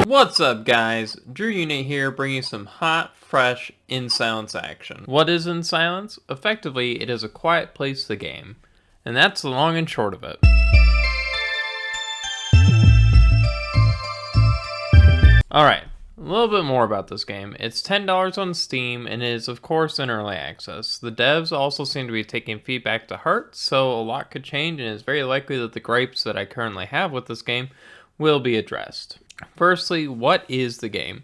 What's up guys, Drew Unit here bringing some hot, fresh, in silence action. What is in silence? Effectively, it is a quiet place to game. And that's the long and short of it. Alright, a little bit more about this game. It's $10 on Steam and is of course in early access. The devs also seem to be taking feedback to heart, so a lot could change and it's very likely that the gripes that I currently have with this game will be addressed. Firstly, what is the game?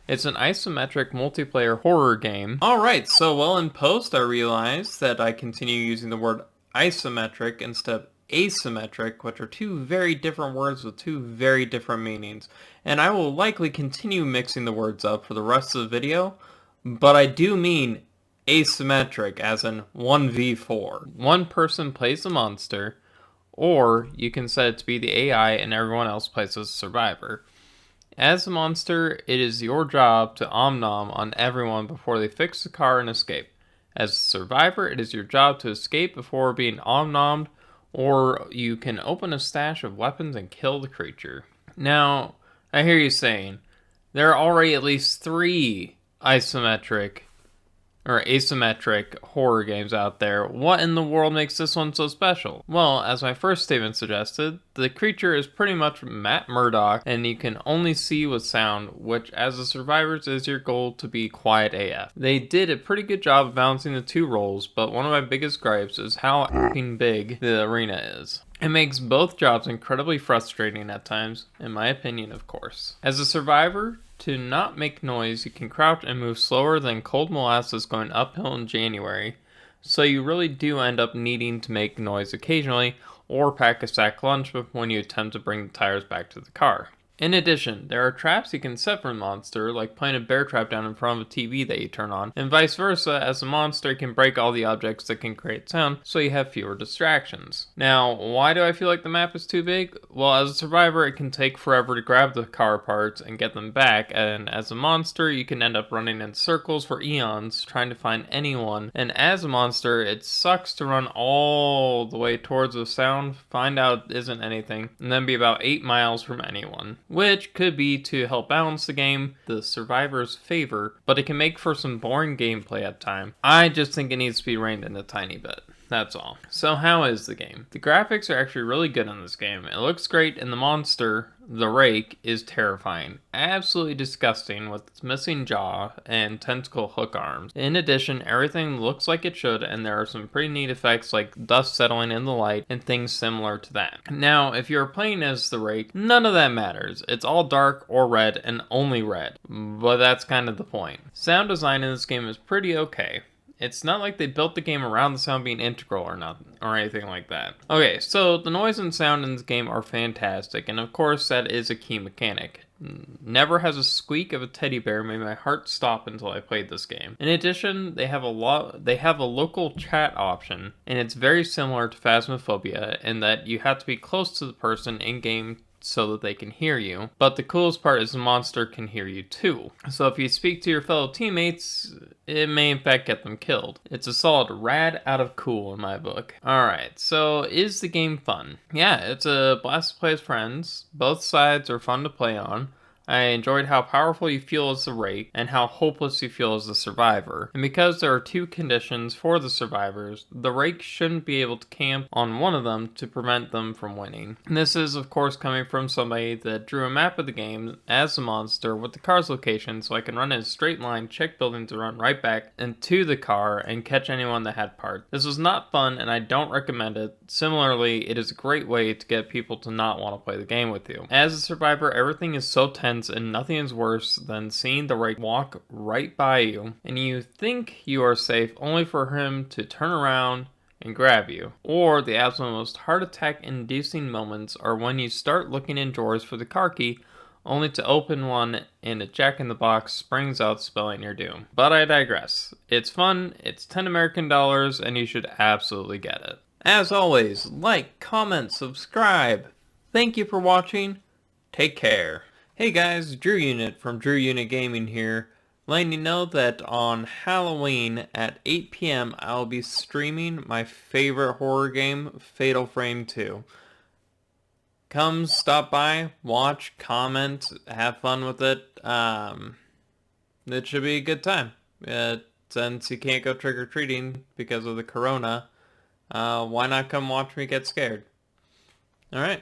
It's an isometric multiplayer horror game. Alright, so while in post I realized that I continue using the word isometric instead of asymmetric, which are two very different words with two very different meanings. And I will likely continue mixing the words up for the rest of the video, but I do mean asymmetric as in 1v4. One person plays a monster, or you can set it to be the AI and everyone else plays as a survivor. As a monster, it is your job to om-nom on everyone before they fix the car and escape. As a survivor, it is your job to escape before being om-nommed, or you can open a stash of weapons and kill the creature. Now, I hear you saying, there are already at least 3 isometric or asymmetric horror games out there. What in the world makes this one so special? Well, as my first statement suggested, the creature is pretty much Matt Murdock and you can only see with sound, which as a survivors is your goal to be quiet AF. They did a pretty good job of balancing the two roles, but one of my biggest gripes is how f***ing big the arena is. It makes both jobs incredibly frustrating at times, in my opinion of course. As a survivor, to not make noise, you can crouch and move slower than cold molasses going uphill in January, so you really do end up needing to make noise occasionally or pack a sack lunch when you attempt to bring the tires back to the car. In addition, there are traps you can set for a monster, like playing a bear trap down in front of a TV that you turn on, and vice versa, as a monster can break all the objects that can create sound, so you have fewer distractions. Now, why do I feel like the map is too big? Well, as a survivor, it can take forever to grab the car parts and get them back, and as a monster, you can end up running in circles for eons, trying to find anyone, and as a monster, it sucks to run all the way towards the sound, find out it isn't anything, and then be about 8 miles from anyone. Which could be to help balance the game, the survivor's favor, but it can make for some boring gameplay at times. I just think it needs to be reined in a tiny bit. That's all. So how is the game? The graphics are actually really good in this game. It looks great and the monster, the rake, is terrifying. Absolutely disgusting with its missing jaw and tentacle hook arms. In addition, everything looks like it should and there are some pretty neat effects like dust settling in the light and things similar to that. Now, if you're playing as the rake, none of that matters. It's all dark or red and only red. But that's kind of the point. Sound design in this game is pretty okay. It's not like they built the game around the sound being integral or nothing, or anything like that. Okay, so the noise and sound in this game are fantastic, and of course that is a key mechanic. Never has a squeak of a teddy bear made my heart stop until I played this game. In addition, they have a local chat option, and it's very similar to Phasmophobia in that you have to be close to the person in-game so that they can hear you. But the coolest part is the monster can hear you too. So if you speak to your fellow teammates, it may in fact get them killed. It's a solid rad out of cool in my book. Alright, so is the game fun? Yeah, it's a blast to play with friends. Both sides are fun to play on. I enjoyed how powerful you feel as the rake and how hopeless you feel as the survivor. And because there are 2 conditions for the survivors, the rake shouldn't be able to camp on one of them to prevent them from winning. And this is of course coming from somebody that drew a map of the game as a monster with the car's location so I can run in a straight line, check buildings to run right back into the car and catch anyone that had parts. This was not fun and I don't recommend it. Similarly, it is a great way to get people to not want to play the game with you. As a survivor, everything is so tense and nothing is worse than seeing the rake walk right by you and you think you are safe only for him to turn around and grab you. Or the absolute most heart attack inducing moments are when you start looking in drawers for the car key only to open one and a jack-in-the-box springs out spelling your doom. But I digress. It's fun, it's 10 American dollars, and you should absolutely get it. As always, like, comment, subscribe. Thank you for watching. Take care. Hey guys, Drew Unit from Drew Unit Gaming here, letting you know that on Halloween at 8 p.m. I'll be streaming my favorite horror game, Fatal Frame 2. come stop by, watch, comment, have fun with it. It should be a good time. Since you can't go trick-or-treating because of the corona, why not come watch me get scared? All right.